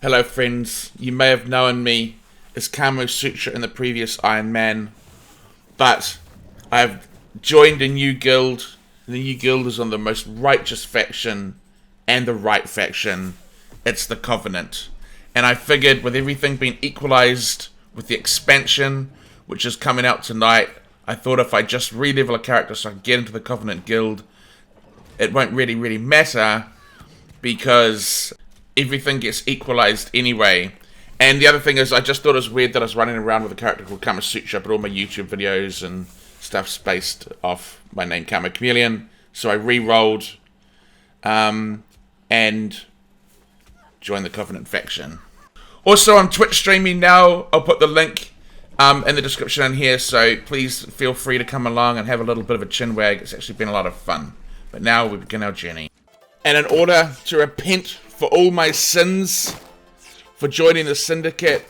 Hello friends, you may have known me as Kamo Sutra in the previous Iron Man, but I've joined a new guild. The new guild is on the most righteous faction and the right faction. It's the Covenant. And I figured with everything being equalized with the expansion, which is coming out tonight, I thought if I just re-level a character so I can get into the Covenant guild, it won't really matter because everything gets equalized anyway. And the other thing is, I just thought it was weird that I was running around with a character called Kamo Sutra, but all my YouTube videos and stuff's based off my name, Kamo Chameleon. So I re-rolled and joined the Covenant faction. Also, I'm Twitch streaming now. I'll put the link in the description in here, so please feel free to come along and have a little bit of a chin wag. It's actually been a lot of fun. But now we begin our journey. And in order to repent for all my sins for joining the Syndicate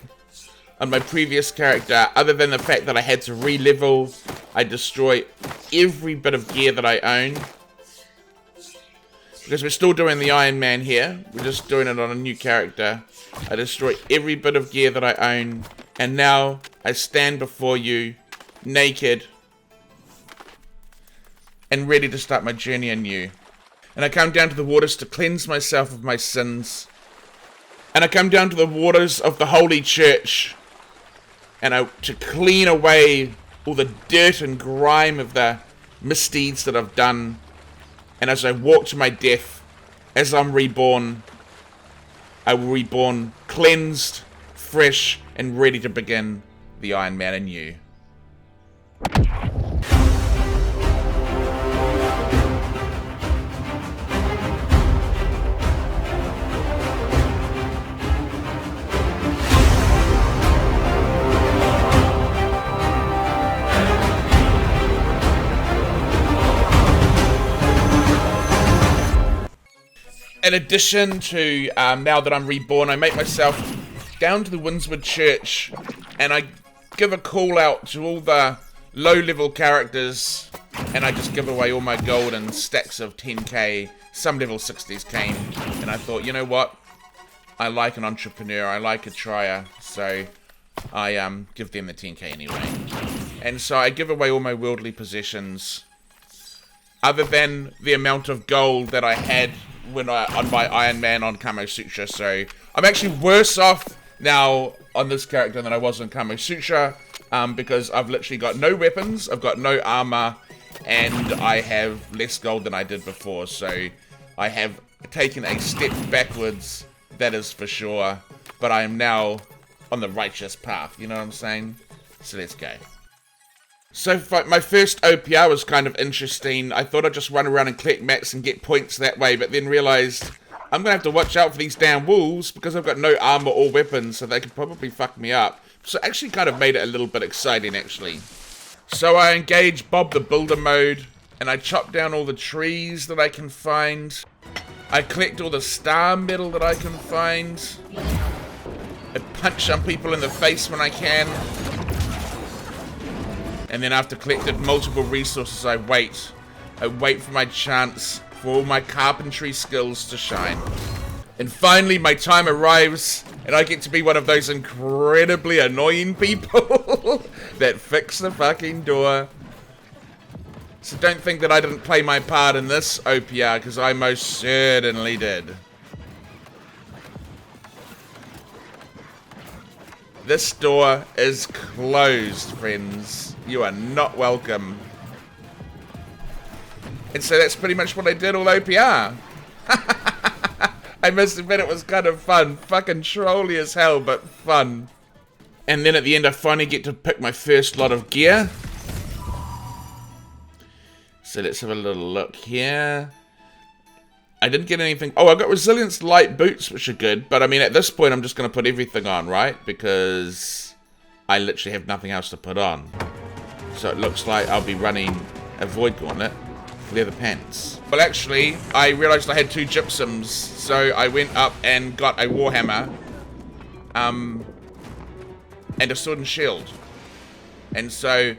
on my previous character, other than the fact that I had to re-level, I destroy every bit of gear that I own. Because we're still doing the Iron Man here, we're just doing it on a new character. I destroy every bit of gear that I own, and now I stand before you, naked, and ready to start my journey anew. And I come down to the waters to cleanse myself of my sins. And I come down to the waters of the Holy Church and to clean away all the dirt and grime of the misdeeds that I've done. And as I walk to my death, as I'm reborn, I will reborn cleansed, fresh, and ready to begin the Iron Man anew. In addition to, now that I'm reborn, I make myself down to the Greatsword Church, and I give a call out to all the low-level characters, and I just give away all my gold and stacks of 10k. Some level 60s came, and I thought, you know what? I like an entrepreneur, I like a trier, so I give them the 10k anyway. And so I give away all my worldly possessions, other than the amount of gold that I had when on my Iron Man on Kamo Sutra. So I'm actually worse off now on this character than I was on Kamo Sutra, because I've literally got no weapons, I've got no armor, and I have less gold than I did before. So I have taken a step backwards, that is for sure, but I am now on the righteous path, you know what I'm saying? So let's go. So my first OPR was kind of interesting. I thought I'd just run around and collect mats and get points that way, but then realized I'm gonna have to watch out for these damn wolves because I've got no armor or weapons, so they could probably fuck me up. So it actually kind of made it a little bit exciting, actually. So I engage Bob the Builder mode, and I chop down all the trees that I can find. I collect all the star metal that I can find. I punch some people in the face when I can. And then after collected multiple resources, I wait. I wait for my chance for all my carpentry skills to shine. And finally, my time arrives, and I get to be one of those incredibly annoying people that fix the fucking door. So don't think that I didn't play my part in this OPR, because I most certainly did. This door is closed, friends. You are not welcome. And so that's pretty much what I did all OPR. I must admit it was kind of fun. Fucking trolly as hell, but fun. And then at the end I finally get to pick my first lot of gear. So let's have a little look here. I didn't get anything. Oh, I got Resilience Light Boots, which are good. But I mean, at this point, I'm just going to put everything on, right? Because I literally have nothing else to put on. So it looks like I'll be running a Void Gauntlet, leather pants. Well, actually, I realized I had 2 gypsums. So I went up and got a Warhammer. And a Sword and Shield. And so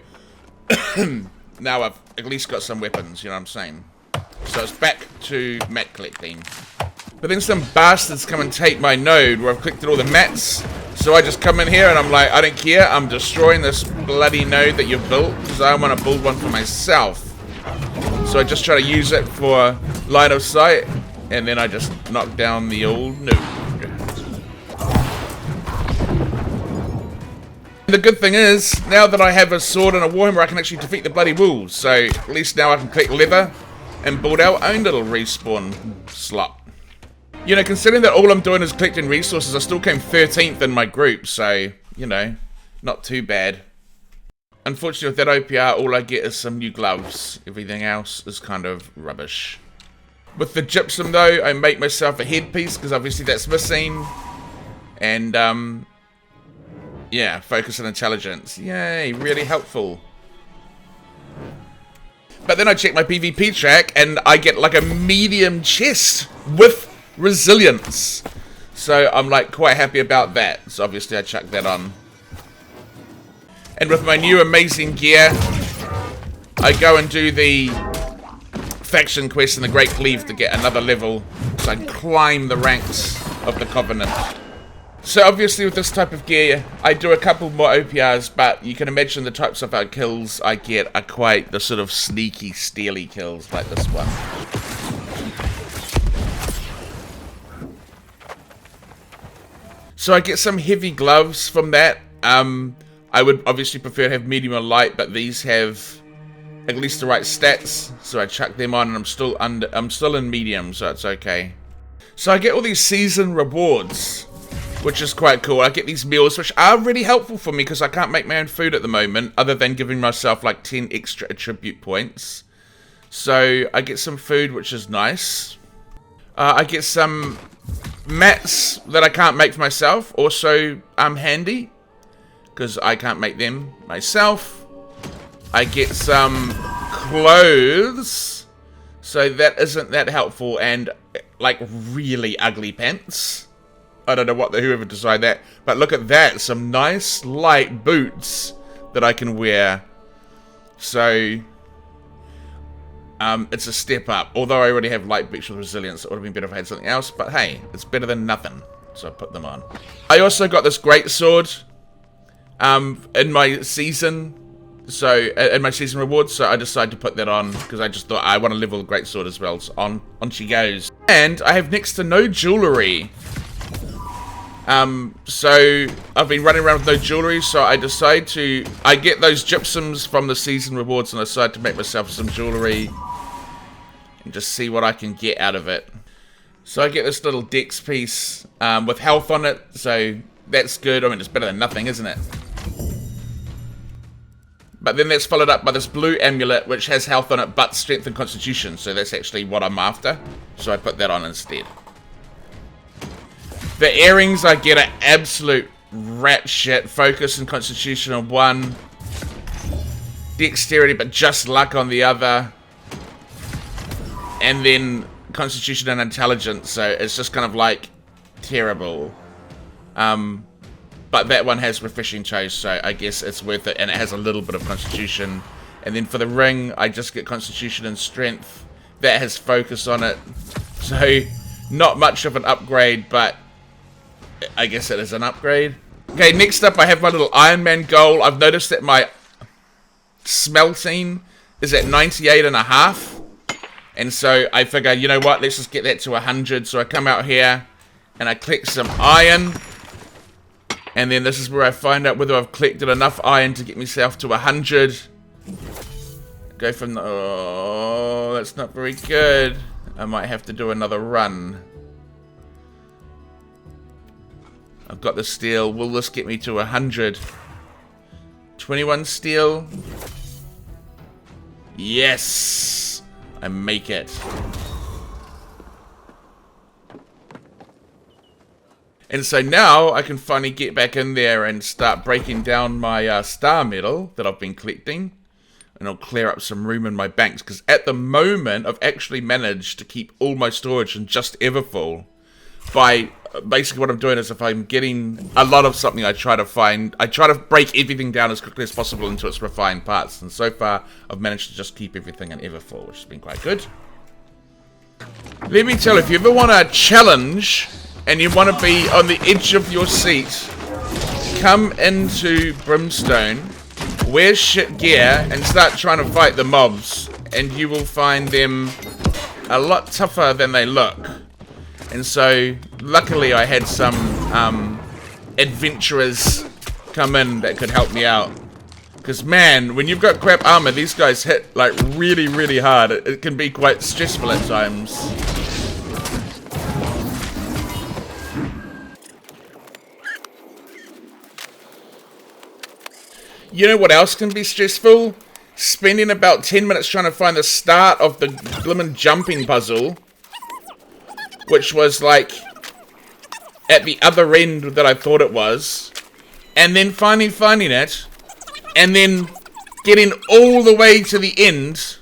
now I've at least got some weapons, you know what I'm saying? So it's back to mat collecting. But then some bastards come and take my node where I've collected all the mats. So I just come in here and I'm like, I don't care. I'm destroying this bloody node that you've built because I want to build one for myself. So I just try to use it for line of sight. And then I just knock down the old node. The good thing is, now that I have a sword and a Warhammer, I can actually defeat the bloody wolves. So at least now I can collect leather and build our own little respawn slot. You know, considering that all I'm doing is collecting resources, I still came 13th in my group. So, you know, not too bad. Unfortunately, with that OPR, all I get is some new gloves. Everything else is kind of rubbish. With the gypsum, though, I make myself a headpiece, because obviously that's missing. And, yeah, focus on intelligence. Yay, really helpful. But then I check my PvP track, and I get like a medium chest with resilience. So I'm like quite happy about that. So obviously I chuck that on. And with my new amazing gear, I go and do the faction quest in the Great Cleave to get another level. So I climb the ranks of the Covenant. So obviously with this type of gear, I do a couple more OPRs, but you can imagine the types of kills I get are quite the sort of sneaky, steely kills like this one. So I get some heavy gloves from that. I would obviously prefer to have medium or light, but these have at least the right stats, so I chuck them on, and I'm still in medium, so it's okay. So I get all these season rewards, which is quite cool. I get these meals, which are really helpful for me because I can't make my own food at the moment, other than giving myself like 10 extra attribute points. So I get some food, which is nice. I get some mats that I can't make for myself, also handy, because I can't make them myself. I get some clothes, so that isn't that helpful, and like really ugly pants. I don't know whoever decided that, but look at that, some nice light boots that I can wear. So it's a step up. Although I already have light boots with resilience, it would have been better if I had something else, but hey, it's better than nothing. So I put them on. I also got this Greatsword in my season. So in my season rewards, so I decided to put that on because I just thought I want to level the Greatsword as well. So on she goes. And I have next to no jewelry. So I've been running around with no jewelry, so I get those gypsums from the season rewards, and I decide to make myself some jewelry and just see what I can get out of it. So I get this little dex piece with health on it, so that's good. I mean, it's better than nothing, isn't it? But then that's followed up by this blue amulet, which has health on it, but strength and constitution, so that's actually what I'm after. So I put that on instead. The earrings I get are absolute rat shit. Focus and constitution on one. Dexterity, but just luck on the other. And then constitution and intelligence, so it's just kind of like terrible. But that one has refreshing taste, so I guess it's worth it. And it has a little bit of constitution. And then for the ring, I just get constitution and strength. That has focus on it. So not much of an upgrade, but I guess it is an upgrade. Okay, next up I have my little Ironman goal. I've noticed that my smelting is at 98.5. And so I figure, you know what, let's just get that to 100. So I come out here and I collect some iron. And then this is where I find out whether I've collected enough iron to get myself to 100. Go from the... Oh, that's not very good. I might have to do another run. I've got the steel. Will this get me to 100? 21 steel. Yes! I make it. And so now I can finally get back in there and start breaking down my star metal that I've been collecting. And I'll clear up some room in my banks. Because at the moment, I've actually managed to keep all my storage in just Everfull. By basically what I'm doing is if I'm getting a lot of something, I try to break everything down as quickly as possible into its refined parts. And so far, I've managed to just keep everything in Everfull, which has been quite good. Let me tell you, if you ever want a challenge and you want to be on the edge of your seat, come into Brimstone, wear shit gear, and start trying to fight the mobs, and you will find them a lot tougher than they look. And so, luckily I had some adventurers come in that could help me out. Because man, when you've got crap armor, these guys hit like really, really hard. It can be quite stressful at times. You know what else can be stressful? Spending about 10 minutes trying to find the start of the blimmin' jumping puzzle. Which was like at the other end that I thought it was. And then finally finding it. And then getting all the way to the end.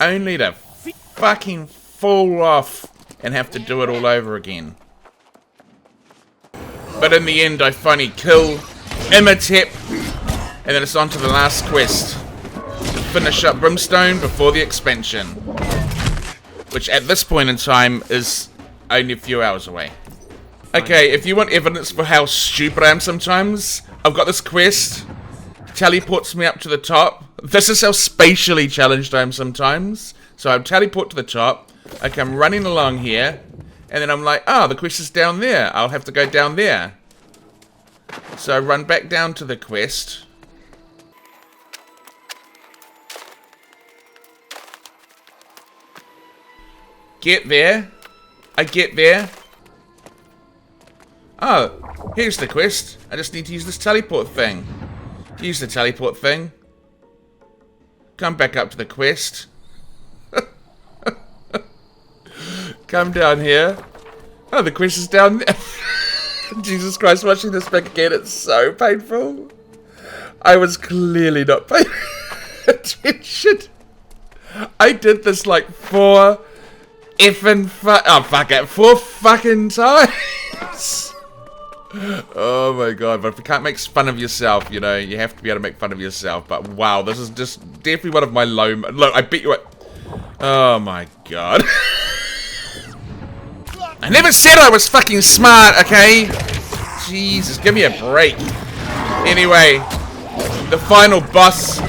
Only to fucking fall off and have to do it all over again. But in the end, I finally kill Imhotep, and then it's on to the last quest to finish up Brimstone before the expansion, which at this point in time is only a few hours away. Okay, if you want evidence for how stupid I am sometimes, I've got this quest, teleports me up to the top. This is how spatially challenged I am sometimes. So I teleport to the top, I come running along here, and then I'm like, oh, the quest is down there. I'll have to go down there. So I run back down to the quest. Get there. I get there. Oh, here's the quest. I just need to use this teleport thing. Use the teleport thing. Come back up to the quest. Come down here. Oh, the quest is down there. Jesus Christ, watching this back again, it's so painful. I was clearly not paying attention. I did this like 4 fucking times. Oh my god, but if you can't make fun of yourself, you know, you have to be able to make fun of yourself. But wow, this is just definitely one of my low... Look, I bet you it. Oh my god. I never said I was fucking smart, okay? Jesus, give me a break. Anyway, the final boss.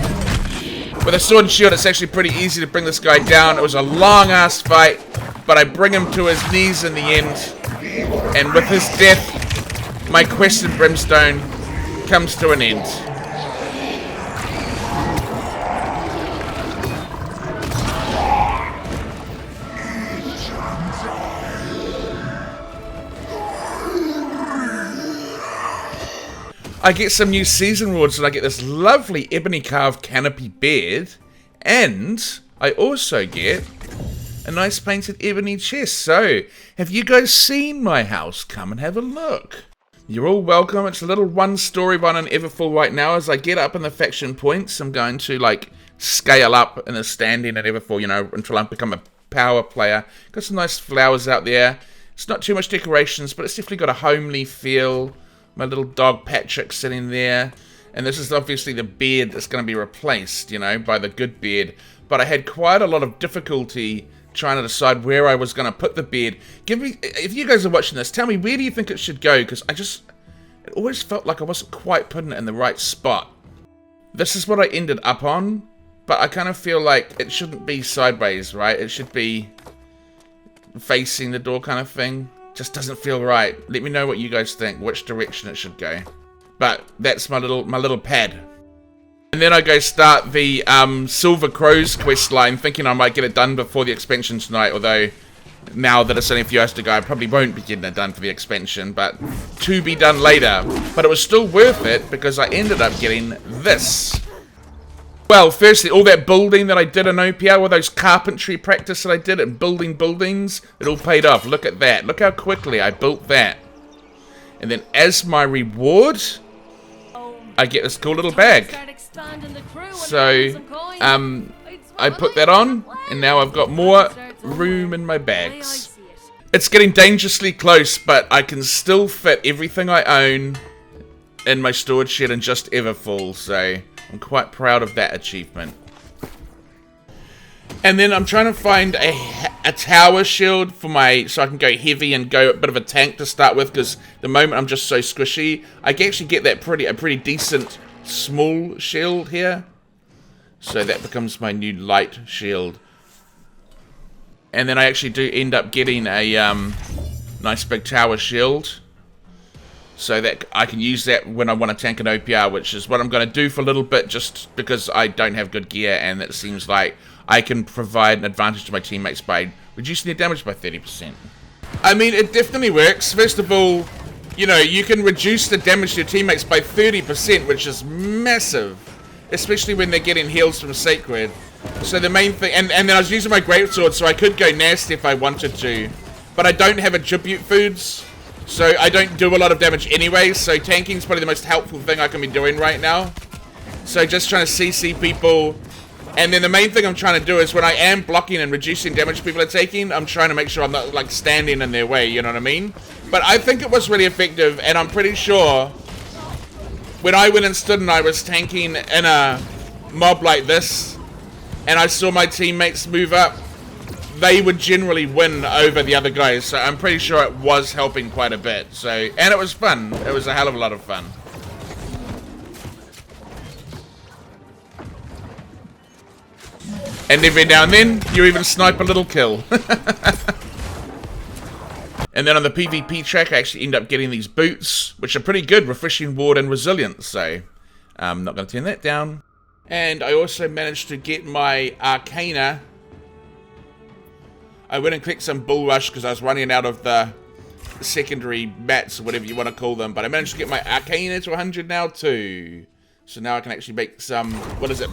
With a sword and shield, it's actually pretty easy to bring this guy down. It was a long-ass fight, but I bring him to his knees in the end. And with his death, my quest in Brimstone comes to an end. I get some new season rewards, and I get this lovely ebony carved canopy bed, and I also get a nice painted ebony chest. So, have you guys seen my house? Come and have a look. You're all welcome. It's a little one-story one in Everfull right now. As I get up in the faction points, I'm going to like scale up in the standing at Everfull, you know, until I become a power player. Got some nice flowers out there. It's not too much decorations, but it's definitely got a homely feel. My little dog Patrick sitting there. And this is obviously the bed that's going to be replaced, you know, by the good bed. But I had quite a lot of difficulty trying to decide where I was going to put the bed. Give me, if you guys are watching this, tell me, where do you think it should go? Because it always felt like I wasn't quite putting it in the right spot. This is what I ended up on. But I kind of feel like it shouldn't be sideways, right? It should be facing the door kind of thing. Just doesn't feel right. Let me know what you guys think, which direction it should go. But that's my little pad. And then I go start the Silver Crows quest line, thinking I might get it done before the expansion tonight, although now that it's only a few hours to go, I probably won't be getting it done for the expansion, but to be done later. But it was still worth it because I ended up getting this. Well, firstly, all that building that I did in OPR, all those carpentry practice that I did and building buildings, it all paid off. Look at that. Look how quickly I built that. And then as my reward, I get this cool little bag. So, I put that on, and now I've got more room in my bags. It's getting dangerously close, but I can still fit everything I own in my storage shed and just Everfull, so I'm quite proud of that achievement. And then I'm trying to find a tower shield for so I can go heavy and go a bit of a tank to start with, because the moment I'm just so squishy. I can actually get that a pretty decent small shield here. So that becomes my new light shield. And then I actually do end up getting a nice big tower shield, so that I can use that when I want to tank an OPR, which is what I'm going to do for a little bit, just because I don't have good gear, and it seems like I can provide an advantage to my teammates by reducing their damage by 30%. I mean, it definitely works. First of all, you know, you can reduce the damage to your teammates by 30%, which is massive, especially when they're getting heals from Sacred. So the main thing, and then I was using my Greatsword, so I could go nasty if I wanted to, but I don't have attribute foods, so I don't do a lot of damage anyway, so tanking is probably the most helpful thing I can be doing right now. So just trying to CC people, and then the main thing I'm trying to do is when I am blocking and reducing damage people are taking, I'm trying to make sure I'm not like standing in their way, you know what I mean? But I think it was really effective, and I'm pretty sure when I went and stood and I was tanking in a mob like this, and I saw my teammates move up, they would generally win over the other guys, so I'm pretty sure it was helping quite a bit. So, and it was fun. It was a hell of a lot of fun. And every now and then, you even snipe a little kill. And then on the PvP track, I actually end up getting these boots, which are pretty good, refreshing ward and resilience, so I'm not going to turn that down. And I also managed to get my Arcana. I went and clicked some Bull Rush because I was running out of the secondary mats, or whatever you want to call them. But I managed to get my Arcana to 100 now too. So now I can actually make some,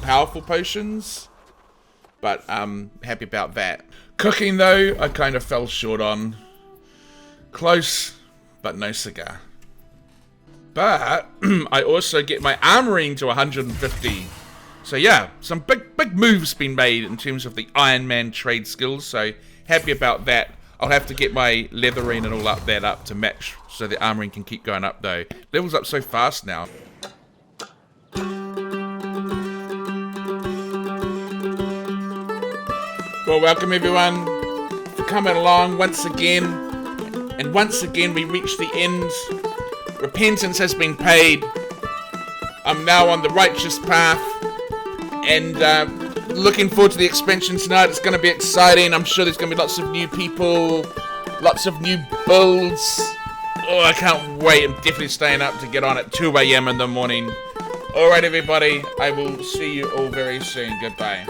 powerful potions. But I'm happy about that. Cooking though, I kind of fell short on. Close, but no cigar. But I also get my armoring to 150. So yeah, some big moves been made in terms of the Iron Man trade skills, so happy about that. I'll have to get my leathering and all that up to match, so the armoring can keep going up though. Levels up so fast now. Well, welcome everyone for coming along once again. And once again we reach the end. Repentance has been paid. I'm now on the righteous path. And looking forward to the expansion tonight. It's going to be exciting. I'm sure there's going to be lots of new people, lots of new builds. Oh, I can't wait. I'm definitely staying up to get on at 2 AM in the morning. Alright, everybody. I will see you all very soon. Goodbye.